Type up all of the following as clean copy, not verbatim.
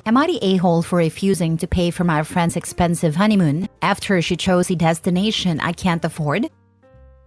Am I the a-hole for refusing to pay for my friend's expensive honeymoon after she chose a destination I can't afford?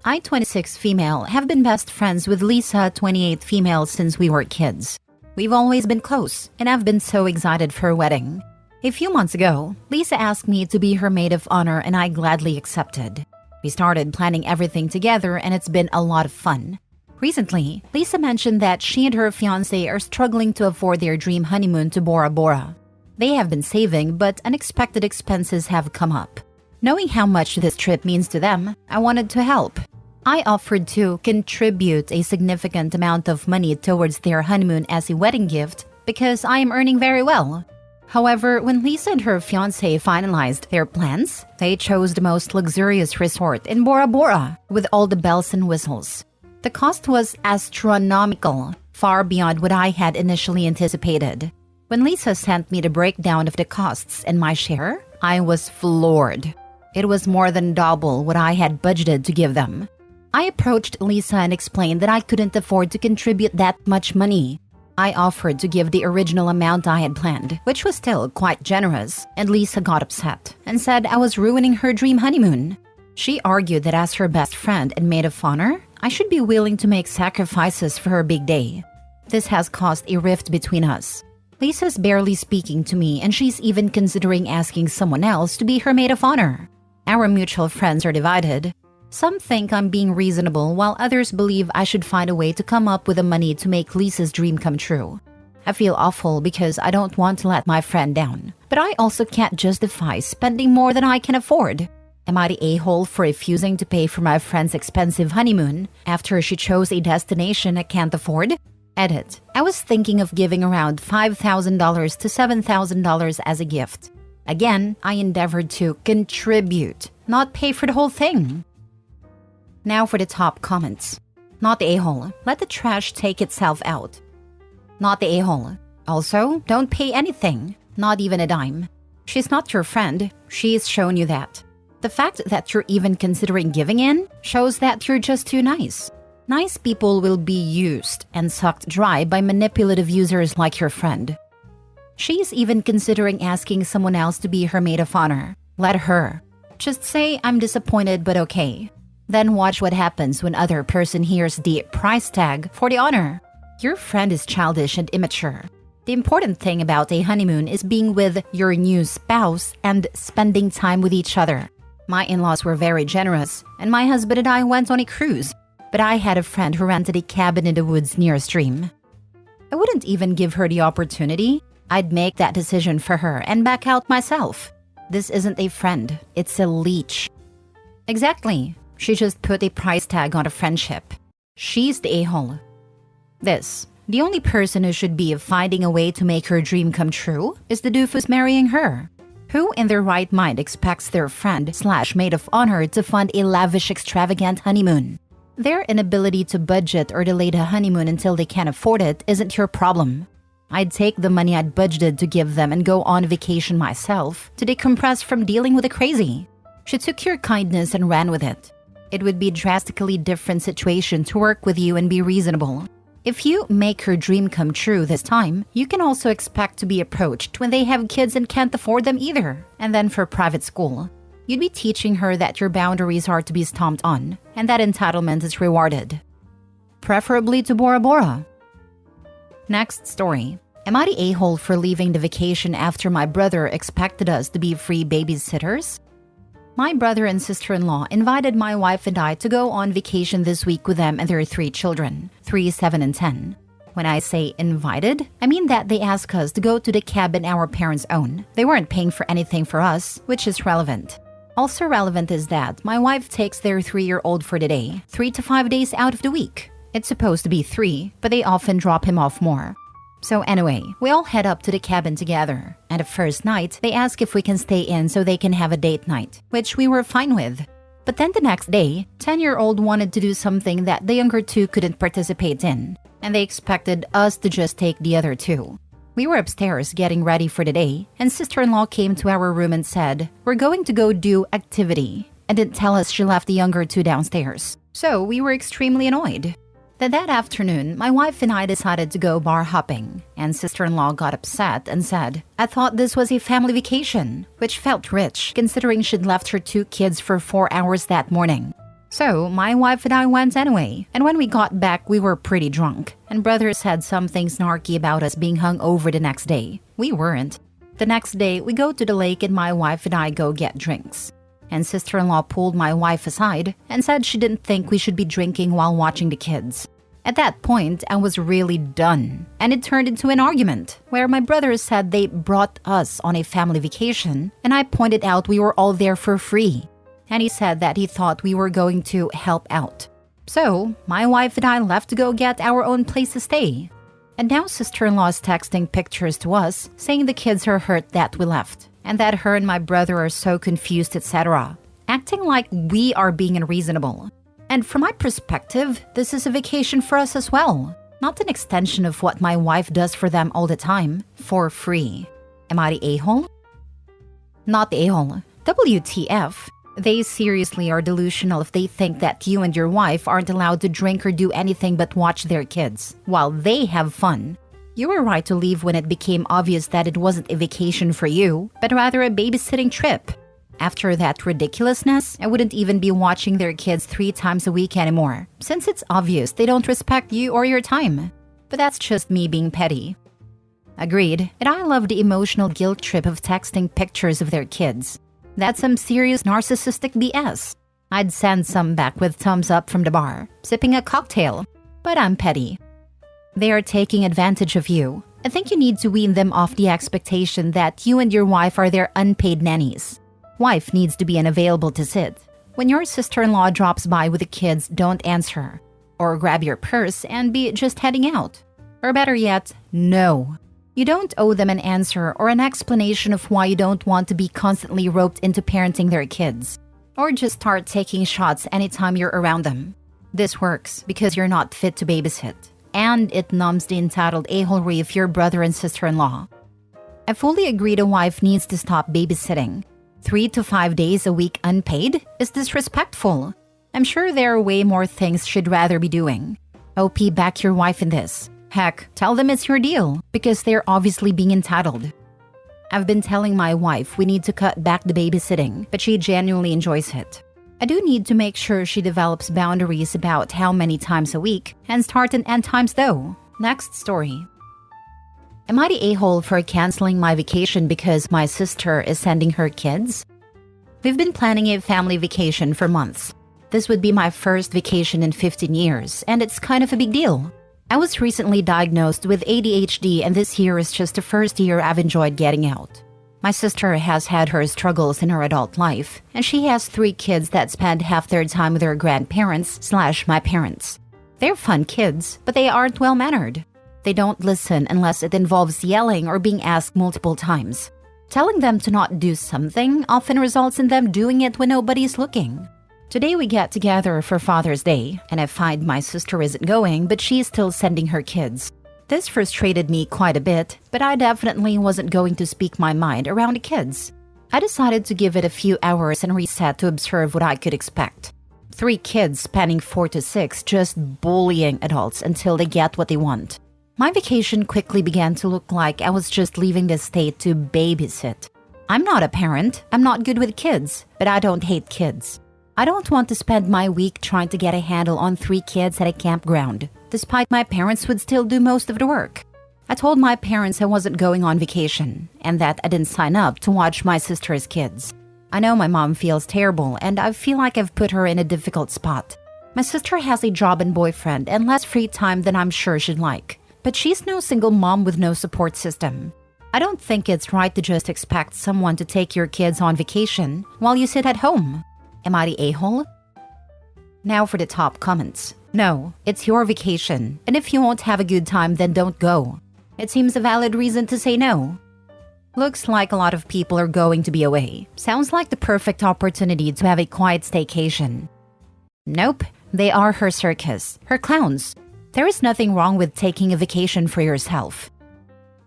I, 26 female, have been best friends with Lisa, 28 female, since we were kids. We've always been close, and I've been so excited for her wedding. A few months ago, Lisa asked me to be her maid of honor and I gladly accepted. We started planning everything together and it's been a lot of fun. Recently, Lisa mentioned that she and her fiancé are struggling to afford their dream honeymoon to Bora Bora. They have been saving, but unexpected expenses have come up. Knowing how much this trip means to them, I wanted to help. I offered to contribute a significant amount of money towards their honeymoon as a wedding gift because I am earning very well. However, when Lisa and her fiancé finalized their plans, they chose the most luxurious resort in Bora Bora with all the bells and whistles. The cost was astronomical, far beyond what I had initially anticipated. When Lisa sent me the breakdown of the costs and my share, I was floored. It was more than double what I had budgeted to give them. I approached Lisa and explained that I couldn't afford to contribute that much money. I offered to give the original amount I had planned, which was still quite generous, and Lisa got upset and said I was ruining her dream honeymoon. She argued that as her best friend and maid of honor, I should be willing to make sacrifices for her big day. This has caused a rift between us. Lisa's barely speaking to me and she's even considering asking someone else to be her maid of honor. Our mutual friends are divided. Some think I'm being reasonable, while others believe I should find a way to come up with the money to make Lisa's dream come true. I feel awful because I don't want to let my friend down, but I also can't justify spending more than I can afford. Am I the a-hole for refusing to pay for my friend's expensive honeymoon after she chose a destination I can't afford? Edit. I was thinking of giving around $5,000 to $7,000 as a gift. Again, I endeavored to contribute, not pay for the whole thing. Now for the top comments. Not the a-hole. Let the trash take itself out. Not the a-hole. Also, don't pay anything. Not even a dime. She's not your friend. She's shown you that. The fact that you're even considering giving in shows that you're just too nice. Nice people will be used and sucked dry by manipulative users like your friend. She's even considering asking someone else to be her maid of honor. Let her. Just say, I'm disappointed but okay. Then watch what happens when other person hears the price tag for the honor. Your friend is childish and immature. The important thing about a honeymoon is being with your new spouse and spending time with each other. My in-laws were very generous, and my husband and I went on a cruise, but I had a friend who rented a cabin in the woods near a stream. I wouldn't even give her the opportunity. I'd make that decision for her and back out myself. This isn't a friend, it's a leech. Exactly. She just put a price tag on a friendship. She's the a-hole. The only person who should be finding a way to make her dream come true is the doofus marrying her. Who in their right mind expects their friend/maid of honor to fund a lavish, extravagant honeymoon? Their inability to budget or delay the honeymoon until they can't afford it isn't your problem. I'd take the money I'd budgeted to give them and go on vacation myself to decompress from dealing with the crazy. She took your kindness and ran with it. It would be a drastically different situation to work with you and be reasonable. If you make her dream come true this time, you can also expect to be approached when they have kids and can't afford them either. And then for private school, you'd be teaching her that your boundaries are to be stomped on and that entitlement is rewarded. Preferably to Bora Bora. Next story. Am I the a-hole for leaving the vacation after my brother expected us to be free babysitters? My brother and sister-in-law invited my wife and I to go on vacation this week with them and their 3 children, 3, 7, and 10. When I say invited, I mean that they asked us to go to the cabin our parents own. They weren't paying for anything for us, which is relevant. Also relevant is that my wife takes their 3-year-old for the day, 3 to 5 days out of the week. It's supposed to be 3, but they often drop him off more. So anyway, we all head up to the cabin together, and the first night, they ask if we can stay in so they can have a date night, which we were fine with. But then the next day, 10-year-old wanted to do something that the younger 2 couldn't participate in, and they expected us to just take the other 2. We were upstairs getting ready for the day, and sister-in-law came to our room and said, "We're going to go do activity," and didn't tell us she left the younger 2 downstairs. So we were extremely annoyed. Then that afternoon, my wife and I decided to go bar hopping, and sister-in-law got upset and said, "I thought this was a family vacation," which felt rich considering she'd left her 2 kids for 4 hours that morning. So my wife and I went anyway, and when we got back we were pretty drunk, and brother said something snarky about us being hung over the next day. We weren't. The next day, we go to the lake and my wife and I go get drinks. And sister-in-law pulled my wife aside and said she didn't think we should be drinking while watching the kids. At that point, I was really done, and it turned into an argument where my brother said they brought us on a family vacation, and I pointed out we were all there for free. And he said that he thought we were going to help out. So, my wife and I left to go get our own place to stay. And now sister-in-law is texting pictures to us, saying the kids are hurt that we left, and that her and my brother are so confused, etc., acting like we are being unreasonable. And from my perspective, this is a vacation for us as well, not an extension of what my wife does for them all the time, for free. Am I the a-hole? Not the a-hole. WTF. They seriously are delusional if they think that you and your wife aren't allowed to drink or do anything but watch their kids, while they have fun. You were right to leave when it became obvious that it wasn't a vacation for you, but rather a babysitting trip. After that ridiculousness, I wouldn't even be watching their kids 3 times a week anymore, since it's obvious they don't respect you or your time. But that's just me being petty. Agreed, and I love the emotional guilt trip of texting pictures of their kids. That's some serious narcissistic BS. I'd send some back with thumbs up from the bar, sipping a cocktail. But I'm petty. They are taking advantage of you. I think you need to wean them off the expectation that you and your wife are their unpaid nannies. Wife needs to be unavailable to sit. When your sister-in-law drops by with the kids, don't answer. Or grab your purse and be just heading out. Or better yet, no. You don't owe them an answer or an explanation of why you don't want to be constantly roped into parenting their kids. Or just start taking shots anytime you're around them. This works because you're not fit to babysit. And it numbs the entitled a-holery of your brother and sister-in-law. I fully agree the wife needs to stop babysitting. 3 to 5 days a week unpaid is disrespectful. I'm sure there are way more things she'd rather be doing. OP, back your wife in this. Heck, tell them it's your deal, because they're obviously being entitled. I've been telling my wife we need to cut back the babysitting, but she genuinely enjoys it. I do need to make sure she develops boundaries about how many times a week, and start and end times though. Next story. Am I the a-hole for canceling my vacation because my sister is sending her kids? We've been planning a family vacation for months. This would be my first vacation in 15 years, and it's kind of a big deal. I was recently diagnosed with ADHD, and this year is just the first year I've enjoyed getting out. My sister has had her struggles in her adult life, and she has 3 kids that spend half their time with their grandparents/my parents. They're fun kids, but they aren't well-mannered. They don't listen unless it involves yelling or being asked multiple times. Telling them to not do something often results in them doing it when nobody's looking. Today we get together for Father's Day, and I find my sister isn't going, but she's still sending her kids. This frustrated me quite a bit, but I definitely wasn't going to speak my mind around the kids. I decided to give it a few hours and reset to observe what I could expect. 3 kids spanning 4 to 6 just bullying adults until they get what they want. My vacation quickly began to look like I was just leaving the state to babysit. I'm not a parent, I'm not good with kids, but I don't hate kids. I don't want to spend my week trying to get a handle on 3 kids at a campground, despite my parents would still do most of the work. I told my parents I wasn't going on vacation, and that I didn't sign up to watch my sister's kids. I know my mom feels terrible, and I feel like I've put her in a difficult spot. My sister has a job and boyfriend and less free time than I'm sure she'd like, but she's no single mom with no support system. I don't think it's right to just expect someone to take your kids on vacation while you sit at home. Am I the a-hole? Now for the top comments. No, it's your vacation, and if you won't have a good time, then don't go. It seems a valid reason to say no. Looks like a lot of people are going to be away. Sounds like the perfect opportunity to have a quiet staycation. Nope, they are her circus, her clowns. There is nothing wrong with taking a vacation for yourself.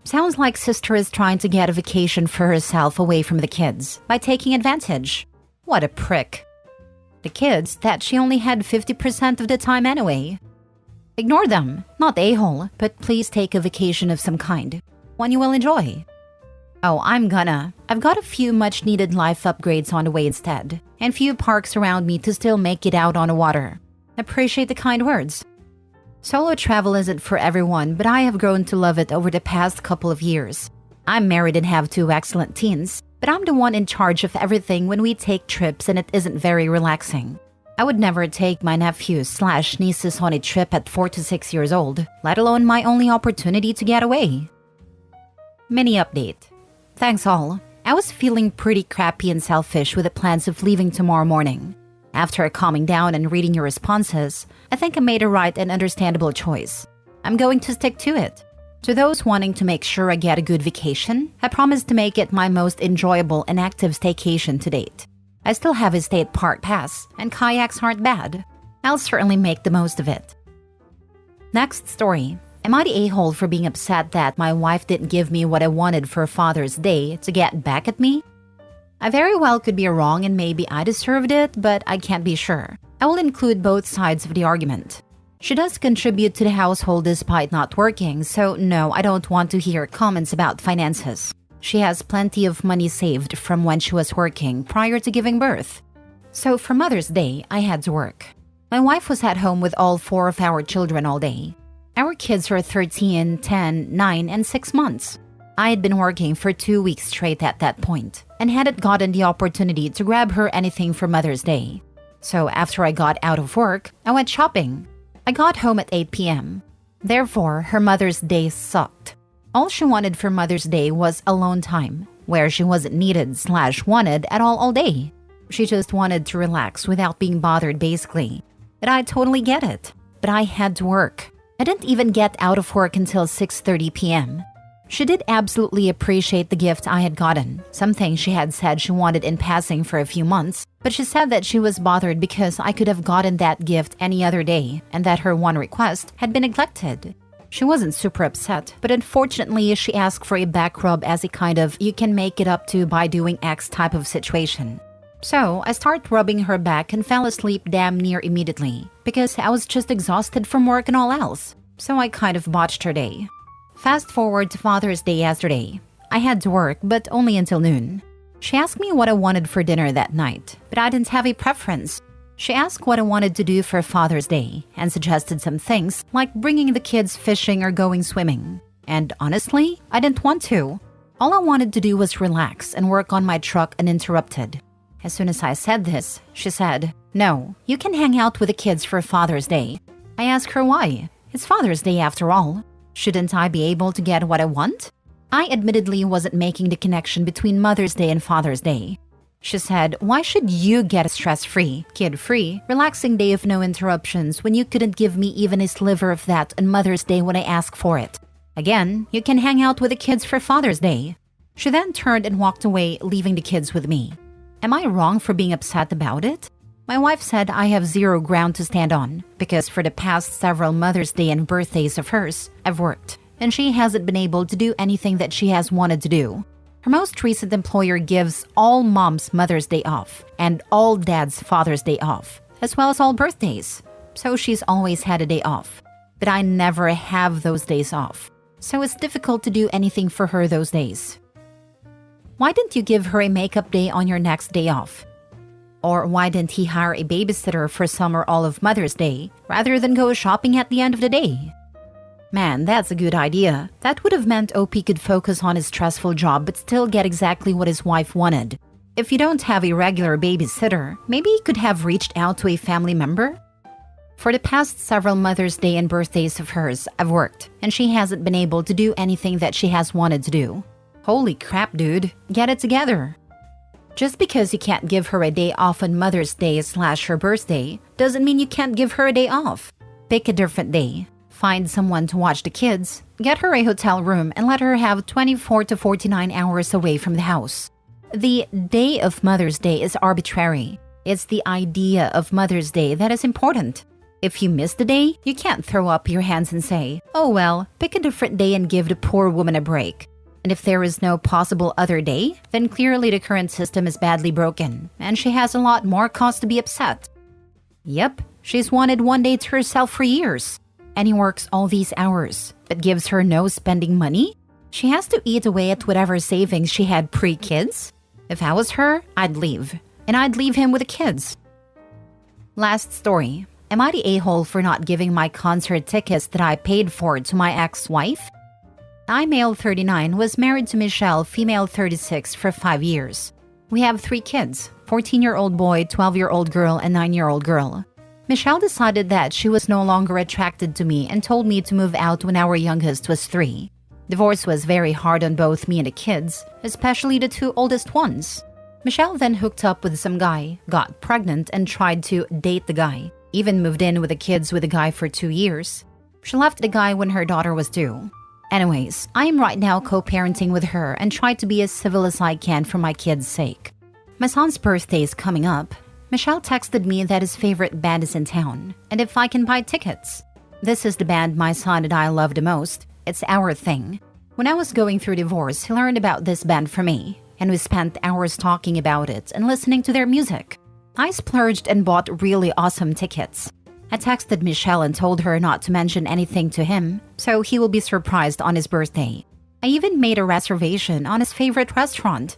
Sounds like sister is trying to get a vacation for herself away from the kids by taking advantage. What a prick. The kids that she only had 50% of the time anyway. Ignore them, not a-hole, but please take a vacation of some kind. One you will enjoy. Oh, I've got a few much-needed life upgrades on the way instead, and few parks around me to still make it out on the water. Appreciate the kind words. Solo travel isn't for everyone, but I have grown to love it over the past couple of years. I'm married and have 2 excellent teens, but I'm the one in charge of everything when we take trips and it isn't very relaxing. I would never take my nephews/nieces on a trip at 4 to 6 years old, let alone my only opportunity to get away. Mini update. Thanks all. I was feeling pretty crappy and selfish with the plans of leaving tomorrow morning. After calming down and reading your responses, I think I made a right and understandable choice. I'm going to stick to it. To those wanting to make sure I get a good vacation, I promise to make it my most enjoyable and active staycation to date. I still have a state park pass, and kayaks aren't bad. I'll certainly make the most of it. Next story. Am I the a-hole for being upset that my wife didn't give me what I wanted for Father's Day to get back at me? I very well could be wrong and maybe I deserved it, but I can't be sure. I will include both sides of the argument. She does contribute to the household despite not working, so no, I don't want to hear comments about finances. She has plenty of money saved from when she was working prior to giving birth. So for Mother's Day, I had to work. My wife was at home with all 4 of our children all day. Our kids are 13, 10, 9, and 6 months. I had been working for 2 weeks straight at that point and hadn't gotten the opportunity to grab her anything for Mother's Day. So after I got out of work, I went shopping. I got home at 8 p.m. Therefore, her Mother's Day sucked. All she wanted for Mother's Day was alone time, where she wasn't needed/wanted at all day. She just wanted to relax without being bothered basically. And I totally get it. But I had to work. I didn't even get out of work until 6:30 p.m. She did absolutely appreciate the gift I had gotten, something she had said she wanted in passing for a few months, but she said that she was bothered because I could have gotten that gift any other day and that her one request had been neglected. She wasn't super upset, but unfortunately she asked for a back rub as a kind of you can make it up to by doing X type of situation. So I started rubbing her back and fell asleep damn near immediately because I was just exhausted from work and all else. So I kind of botched her day. Fast forward to Father's Day yesterday. I had to work, but only until noon. She asked me what I wanted for dinner that night, but I didn't have a preference. She asked what I wanted to do for Father's Day and suggested some things like bringing the kids fishing or going swimming. And honestly, I didn't want to. All I wanted to do was relax and work on my truck uninterrupted. As soon as I said this, she said, "No, you can hang out with the kids for Father's Day." I asked her why. It's Father's Day after all. Shouldn't I be able to get what I want? I admittedly wasn't making the connection between Mother's Day and Father's Day. She said, "Why should you get a stress-free, kid-free, relaxing day of no interruptions when you couldn't give me even a sliver of that on Mother's Day when I asked for it? Again, you can hang out with the kids for Father's Day." She then turned and walked away, leaving the kids with me. Am I wrong for being upset about it? My wife said I have zero ground to stand on because for the past several Mother's Day and birthdays of hers, I've worked, and she hasn't been able to do anything that she has wanted to do. Her most recent employer gives all moms Mother's Day off and all dads Father's Day off, as well as all birthdays. So she's always had a day off. But I never have those days off. So it's difficult to do anything for her those days. Why didn't you give her a makeup day on your next day off? Or why didn't he hire a babysitter for some or all of Mother's Day rather than go shopping at the end of the day? Man, that's a good idea. That would have meant OP could focus on his stressful job but still get exactly what his wife wanted. If you don't have a regular babysitter, maybe he could have reached out to a family member? For the past several Mother's Day and birthdays of hers, I've worked, and she hasn't been able to do anything that she has wanted to do. Holy crap, dude. Get it together. Just because you can't give her a day off on Mother's Day/her birthday doesn't mean you can't give her a day off. Pick a different day. Find someone to watch the kids, get her a hotel room, and let her have 24 to 49 hours away from the house. The day of Mother's Day is arbitrary. It's the idea of Mother's Day that is important. If you miss the day, you can't throw up your hands and say, "Oh well, pick a different day and give the poor woman a break." And if there is no possible other day, then clearly the current system is badly broken, and she has a lot more cause to be upset. Yep, she's wanted one day to herself for years. and he works all these hours, but gives her no spending money? She has to eat away at whatever savings she had pre-kids? If I was her, I'd leave. And I'd leave him with the kids. Last story. Am I the a-hole for not giving my concert tickets that I paid for to my ex-wife? I, male 39, was married to Michelle, female 36, for 5 years. We have 3 kids, 14-year-old boy, 12-year-old girl, and 9-year-old girl. Michelle decided that she was no longer attracted to me and told me to move out when our youngest was 3. Divorce was very hard on both me and the kids, especially the 2 oldest ones. Michelle then hooked up with some guy, got pregnant, and tried to date the guy. Even moved in with the kids with the guy for 2 years. She left the guy when her daughter was due. Anyways, I am right now co-parenting with her and try to be as civil as I can for my kids' sake. My son's birthday is coming up. Michelle texted me that his favorite band is in town, and if I can buy tickets. This is the band my son and I love the most. It's our thing. When I was going through divorce, he learned about this band from me, and we spent hours talking about it and listening to their music. I splurged and bought really awesome tickets. I texted Michelle and told her not to mention anything to him, so he will be surprised on his birthday. I even made a reservation on his favorite restaurant.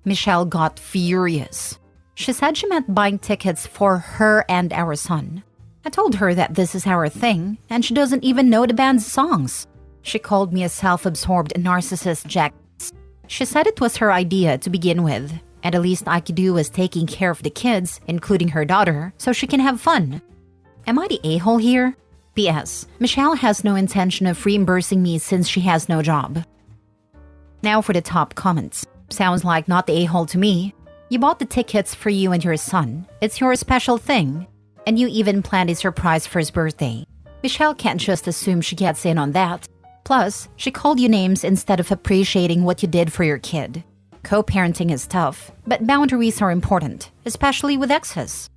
Michelle got furious. She said she meant buying tickets for her and our son. I told her that this is our thing, and she doesn't even know the band's songs. She called me a self-absorbed narcissist jackass. She said it was her idea to begin with, and the least I could do was taking care of the kids, including her daughter, so she can have fun. Am I the a-hole here? P.S. Michelle has no intention of reimbursing me since she has no job. Now for the top comments. Sounds like not the a-hole to me. You bought the tickets for you and your son. It's your special thing. And you even planned a surprise for his birthday. Michelle can't just assume she gets in on that. Plus, she called you names instead of appreciating what you did for your kid. Co-parenting is tough, but boundaries are important, especially with exes.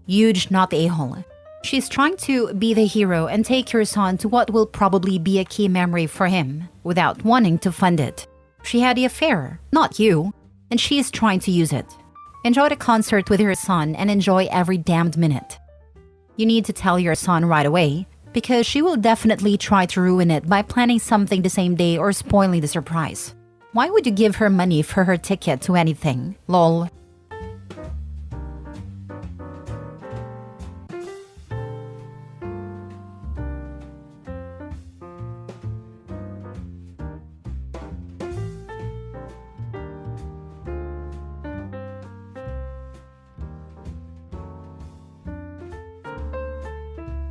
Huge not the a-hole. She's trying to be the hero and take your son to what will probably be a key memory for him, without wanting to fund it. She had the affair, not you, and she is trying to use it. Enjoy the concert with your son and enjoy every damned minute. You need to tell your son right away, because she will definitely try to ruin it by planning something the same day or spoiling the surprise. Why would you give her money for her ticket to anything? Lol.